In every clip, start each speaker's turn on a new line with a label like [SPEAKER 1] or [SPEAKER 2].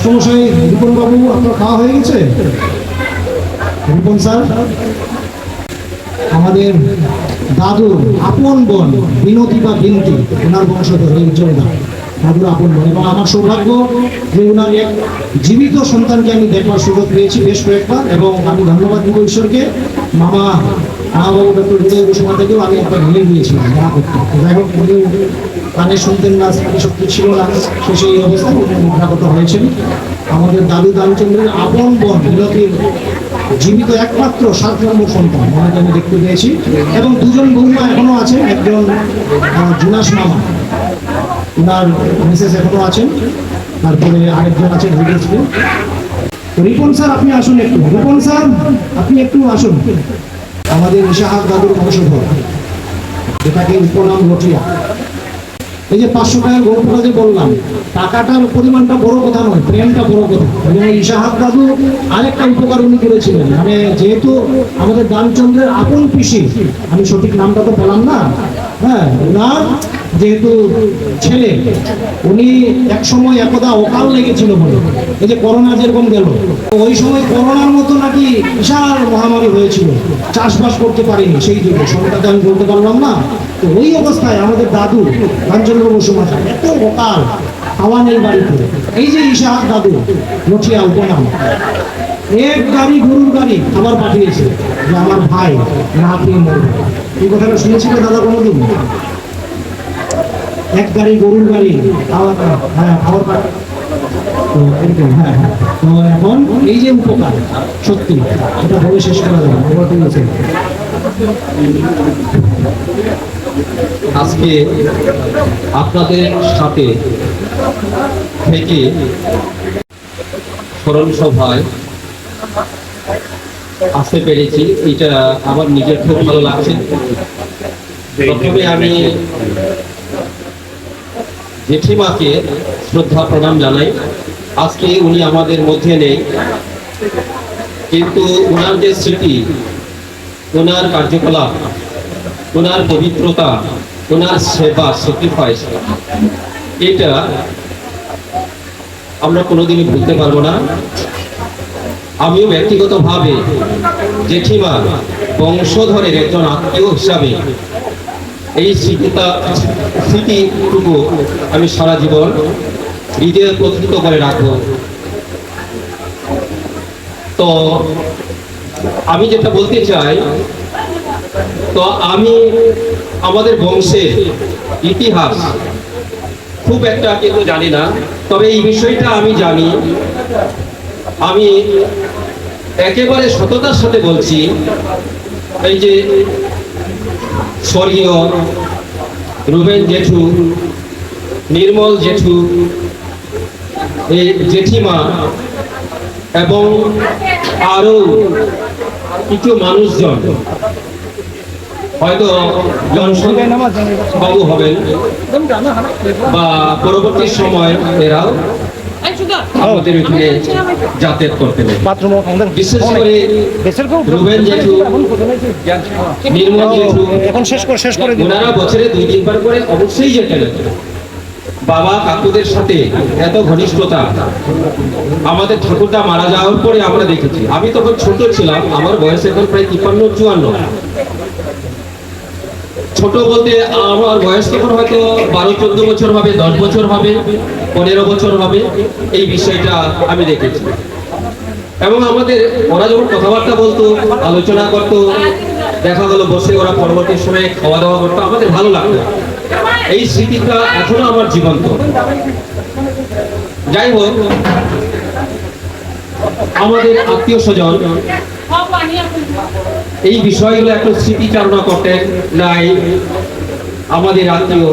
[SPEAKER 1] মাস্টারমশাই রিপন বাবু, আপনার খাওয়া হয়ে গেছে? রিপন স্যার আমাদের দাদুর আপন বোন, বিনতি বা বিনতি, ওনার বংশধর এই উজ্জ্বলদা, দাদুর আপন বোন। এবং আমার সৌভাগ্য যে ওনার এক জীবিত সন্তানকে আমি দেখবার সুযোগ পেয়েছি বেশ কয়েকবার, এবং আমি ধন্যবাদ দিব ঈশ্বরকে। মহাবাবু ডক্টর হৃদয় বসুমা থেকেও আমি একবার মিলে গিয়েছিলাম দেখা করতে। যাই হোক, উনি কানে শুনতেন না, শক্তি ছিল না, শেষে এই অবস্থায় উনি মুদ্রাগত হয়েছেন। আমাদের দাদু দামচন্দ্রের আপন বোন বিনতির জীবিত একমাত্র 7 নম্বর সন্তান ওনাকে আমি দেখতে পেয়েছি। এবং দুজন বৌমা এখনো আছেন, একজন জুনাস মামা, ওনার মিসেস এখনো আছেন, তারপরে আরেকজন আছেন রিপন স্যার। আপনি আসুন একটু, রিপন স্যার আপনি একটু আসুন। আমাদের ইশাহাক দাদুর বংশধর, এটাকে উপনাম রটিয়া। এই যে 500 টাকার গল্পটা যে বললাম, টাকাটার পরিমাণটা বড় কথা নয়, প্রেমটা বড় কথা। এবং ইশাহাক দাদু আরেকটা উপকার উনি করেছিলেন, মানে যেহেতু আমাদের দামচন্দ্রের আপন পিসি, আমি সঠিক নামটা তো বললাম না, হ্যাঁ, ওনার যেহেতু ছেলে, উনি এক সময় একদা অকাল লেগেছিল বলে, এই যে করোনা যেরকম গেল, ওই সময় করোনার মতো নাকি বিশাল মহামারী হয়েছিল, চাষবাস করতে পারিনি সেই যুগে, সংখ্যাতে আমি বলতে পারলাম না। তো ওই অবস্থায় আমাদের দাদু রামচন্দ্র বসুমহাশয় এত অকাল, খাওয়া নেই বাড়িতে, এই যে ইশাহাক দাদু রটিয়া উপনাম, এক গাড়ি গরুর গাড়ি খাবার পাঠিয়েছে যে আমার ভাই না খেয়ে মরবে। এই কথাটা শুনেছিল দাদা কোনোদিন? এক গাড়ি গরুর গাড়ি খাবার, হ্যাঁ খাবার পাঠিয়ে। তো এরকম, হ্যাঁ হ্যাঁ। তো এখন এই যে উপকার, সত্যি এটা বলে শেষ করা যাবে।
[SPEAKER 2] আজকে আপনাদের সাথে থেকে স্মরণ সভায় আসতে পেরেছি, এটা আমার নিজের খুব ভালো লাগছে। প্রথমে আমি জেঠিমাকে শ্রদ্ধা প্রণাম জানাই। আজকে উনি আমাদের মধ্যে নেই, কিন্তু ওনার যে স্মৃতি, ওনার কার্যকলাপ, ওনার পবিত্রতা, ওনার সেবা, স্যাক্রিফাইস, এটা আমরা কোনোদিনই ভুলতে পারবো না। আমিও ব্যক্তিগতভাবে জেঠিমা বংশধরের একজন আত্মীয় হিসাবে এই স্মৃতিটুকু আমি সারা জীবন হৃদয়ে প্রতিষ্ঠিত করে রাখবো। তো আমি যেটা বলতে চাই, তো আমি আমাদের বংশের ইতিহাস খুব একটা কিন্তু জানি না, তবে এই বিষয়টা আমি জানি। আমি একেবারে সততার সাথে বলছি, এই যে স্বর্গীয় রুবেন জেঠু, নির্মল জেঠু, এই জেঠিমা এবং আরো কিছু মানুষজন, হয়তো জনসন বাবু হবেন বা পরবর্তী সময় এরাও আমাদের এখানে যাতায়াত করতে হবে। বিশেষ করে রুবেন জেঠু, নির্মল জেঠু, ওনারা বছরে 2-3 বার করে অবশ্যই যেতেন। বাবা কাকুদের সাথে এত ঘনিষ্ঠতা আমাদের ঠাকুরদা মারা যাওয়ার পরে আমরা দেখেছি। আমি তখন ছোট ছিলাম, আমার বয়স এখন প্রায় 53-54। ছোট বলতে আমার বয়স তখন হয়তো 12-14 বছর হবে, 10 বছর হবে, 15 বছর হবে, এই বিষয়টা আমি দেখেছি। এবং আমাদের ওরা যখন কথাবার্তা বলতো, আলোচনা করতো, দেখা গেল বসে ওরা পরবর্তী সময়ে খাওয়া দাওয়া করতো, আমাদের ভালো লাগতো। এই স্মৃতিটা এখনো আমার জীবন্ত। যাই হোক, আমাদের আত্মীয় স্বজন এই বিষয়গুলো একটু স্মৃতিচারণা করতেন। নাই আমাদের আত্মীয়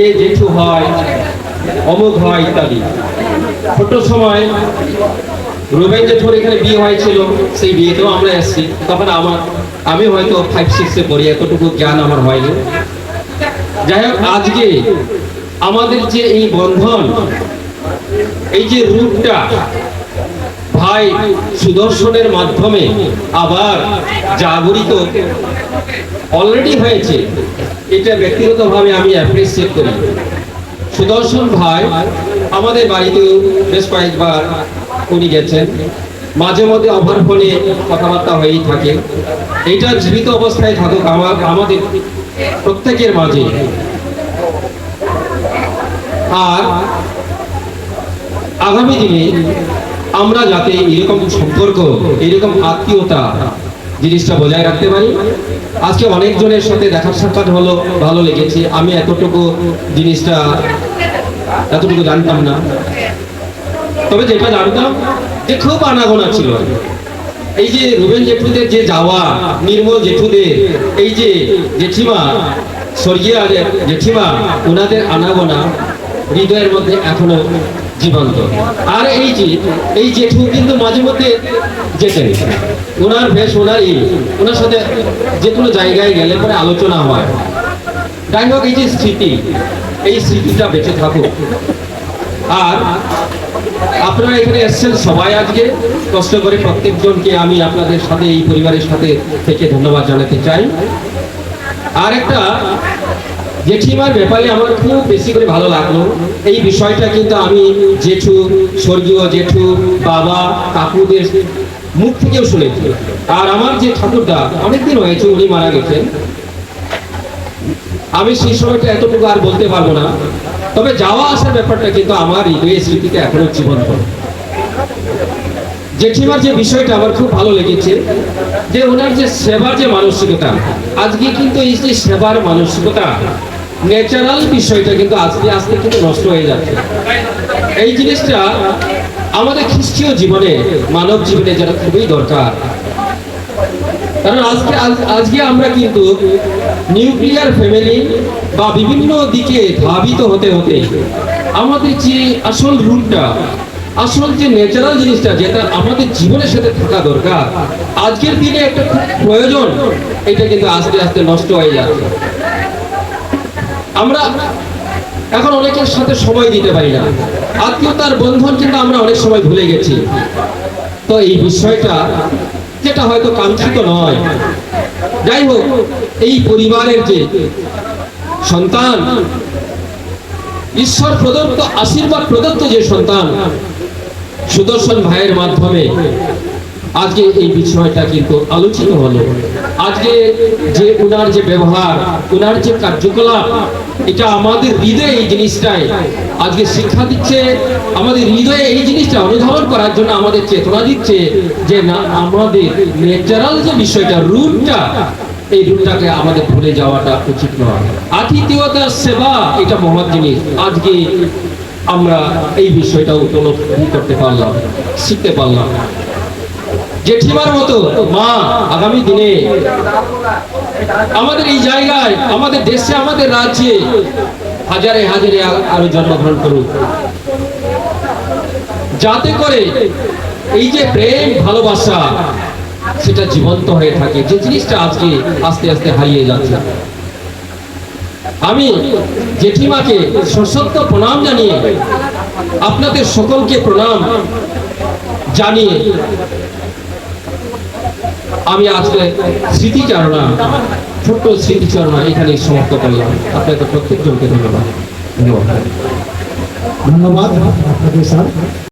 [SPEAKER 2] এ জেঠু হয়, অমুক হয় ইত্যাদি। ছোট সময় রুবেন জেঠুর এখানে বিয়ে হয়েছিল, সেই বিয়েতেও আমরা এসেছি। তখন আমি হয়তো 5-6-এ পড়ি, এতটুকু জ্ঞান আমার হয়নি। যাই হোক, আজকে আমাদের যে এই বন্ধন, এই যে রূপটা ভাই সুদর্শনের মাধ্যমে আবার জাগরিত অলরেডি হয়েছে, এটা ব্যক্তিগতভাবে আমি অ্যাপ্রিসিয়েট করি। সুদর্শন ভাই আমাদের বাড়িতেও বেশ কয়েকবার উনি গেছেন, মাঝে মধ্যে অভার ফোনে কথাবার্তা হয়েই থাকে। এইটা জীবিত অবস্থায় থাকুক আমাদের প্রত্যেকের মাঝে। আর আগামী দিনে আমরা যাতে এরকম সম্পর্ক, এরকম আত্মীয়তা জিনিসটা বজায় রাখতে পারি। আজকে অনেকজনের সাথে দেখা সাক্ষাৎ হলো, ভালো লেগেছে। আমি এতটুকু জানতাম না, তবে যেটা জানতাম যে খুব আনাগোনা ছিল। এই যে রুবেন জেঠুদের যে যাওয়া, নির্মল জেঠুদের, এই যে জেঠিমা, স্বর্গীয় জেঠিমা, ওনাদের আনাগোনা হৃদয়ের মধ্যে এখনো জীবন্ত। আর এই জেঠু কিন্তু মাঝে মধ্যে যেতেন, ওনার বেশ ওনার সাথে যে কোনো জায়গায় গেলে পরে আলোচনা হয়। যাই হোক, এই যে স্মৃতি, এই স্মৃতিটা বেঁচে থাকুক। আর আপনারা এখানে এসেছেন সবাই, আজকে কষ্ট করে প্রত্যেকজনকে আমি আপনাদের সাথে, এই পরিবারের সাথে থেকে ধন্যবাদ জানাতে চাই। আর একটা জেঠিমার ব্যাপারে আমার খুব বেশি করে ভালো লাগলো, এই বিষয়টা কিন্তু আমি জেঠু, স্বর্গীয় জেঠু, বাবা, কাকুদের মুখ থেকেও শুনেছি। আর আমার যে ঠাকুরদা, অনেকদিন হয়েছে উনি মারা গেছেন, আমি সেই সময়টা এতটুকু আর বলতে পারবো না। তবে যাওয়া আসার ব্যাপারটা কিন্তু আমার হৃদয়ের স্মৃতিতে এখনো জীবন্ত। জেঠিমার যে বিষয়টা আমার খুব ভালো লেগেছে, যে ওনার যে সেবার যে মানসিকতা, আজকে কিন্তু এই যে সেবার মানসিকতা, ন্যাচারাল বিষয়টা কিন্তু আস্তে আস্তে কিন্তু নষ্ট হয়ে যাচ্ছে। এই জিনিসটা আমাদের খ্রিস্টীয় জীবনে, মানব জীবনে যেটা খুবই দরকার। কারণ আজকে আমরা কিন্তু নিউক্লিয়ার ফ্যামিলি বা বিভিন্ন দিকে ধাবিত হতে হতে আমাদের যে আসল রুটটা, আসল যে ন্যাচারাল জিনিসটা, যেটা আমাদের জীবনের সাথে থাকা দরকার, আজকের দিনে একটা খুব প্রয়োজন, এটা কিন্তু আস্তে আস্তে নষ্ট হয়ে যাচ্ছে। আমরা এখন অনেকের সাথে সময় দিতে পারি না, আত্মীয়তার বন্ধন কিন্তু আমরা অনেক সময় ভুলে গেছি। তো এই বিষয়টা যেটা হয়তো কাঙ্ক্ষিত নয়, যাই হোক, এই পরিবারের যে সন্তান, ঈশ্বর প্রদত্ত, আশীর্বাদ প্রদত্ত যে সন্তান, সুদর্শন ভাইয়ের মাধ্যমে আজকে এই বিষয়টা কিন্তু আলোচিত হলো। আজকে যে উনার যে ব্যবহার, উনার যে কার্যকলাপ, এটা আমাদের হৃদয়ে এই জিনিসটাই আজকে শিক্ষা দিচ্ছে, আমাদের হৃদয়ে এই জিনিসটা অনুধাবন করার জন্য আমাদের চেতনা দিচ্ছে যে না, আমাদের ন্যাচারাল যে বিষয়টা, রুটটা, এই রুটটাকে আমাদের ভুলে যাওয়াটা উচিত নয়। আতিথেয়তার সেবা এটা মহৎ জিনিস। আজকে আমরা এই বিষয়টা উপলব্ধি করতে পারলাম, শিখতে পারলাম। জেঠিমার মতো মা আগামী দিনে আমাদের এই জায়গায়, আমাদের দেশে, আমাদের রাজ্যে হাজারে হাজারে আরো জন্মগ্রহণ করুক, যাতে করে এই যে প্রেম, ভালোবাসা, সেটা জীবন্ত হয়ে থাকে, যে জিনিসটা আজকে আস্তে আস্তে হারিয়ে যাচ্ছে। আমি জেঠিমাকে সশ্রদ্ধ প্রণাম জানিয়ে, আপনাদের সকলকে প্রণাম জানিয়ে আমি আজকে স্মৃতিচারণা, ছোট্ট স্মৃতিচারণা এখানে সমাপ্ত করলাম। আপনাদের প্রত্যেকজনকে ধন্যবাদ।
[SPEAKER 1] ধন্যবাদ আপনাকে স্যার।